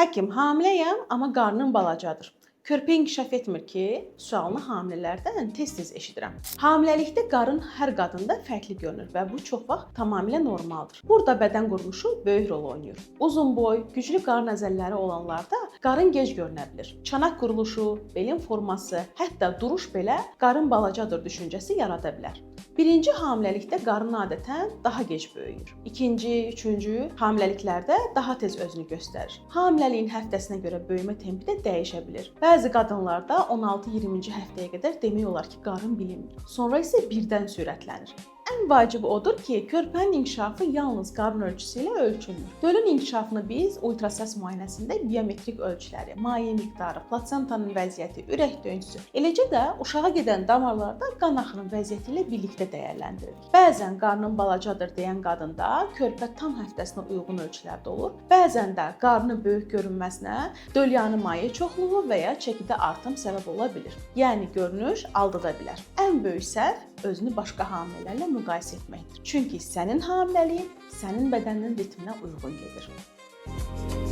Həkim, hamiləyəm, amma qarnım balacadır. Körpə inkişaf etmir ki, sualını hamilələrdən tez-tez eşidirəm. Hamiləlikdə qarın hər qadında fərqli görünür və bu çox vaxt tamamilə normaldır. Burada bədən quruluşu böyük rol oynayır. Uzun boy, güclü qarın əzələləri olanlarda qarın gec görünə bilir. Çanaq quruluşu, belin forması, hətta duruş belə qarın balacadır düşüncəsi yarada bilər. Birinci hamiləlikdə qarın adətən daha gec böyüyür. İkinci, üçüncü hamiləliklərdə daha tez özünü göstərir. Hamiləliyin həftəsinə görə böyümə tempi də dəyişə bilir. Bəzi qadınlarda 16-20-ci həftəyə qədər demək olar ki, qarın bilinmir. Sonra isə birdən sürətlənir. Ən vacibi odur ki, körpənin inkişafı yalnız qarın ölçüsü ilə ölçülmür. Dölün inkişafını biz ultrasəs müayinəsində biometrik ölçüləri, maye miqdarı, plasentanın vəziyyəti, ürək döyüntüsü, eləcə də uşağa gedən damarlarda qan axının vəziyyəti ilə birlikdə dəyərləndiririk. Bəzən qarnın balacadır deyən qadında körpə tam həftəsinə uyğun ölçülərdə olur. Bəzən də qarnın böyük görünməsinə dölyanı maye çoxluğu və ya çəkidə artım səbəb ola bilir. Yəni görünüş aldada bilər. Ən böyük səhv özünü başqa hamilələrlə müqayisə etməkdir. Çünki sənin hamiləliyin sənin bədəninin ritminə uyğun gedir.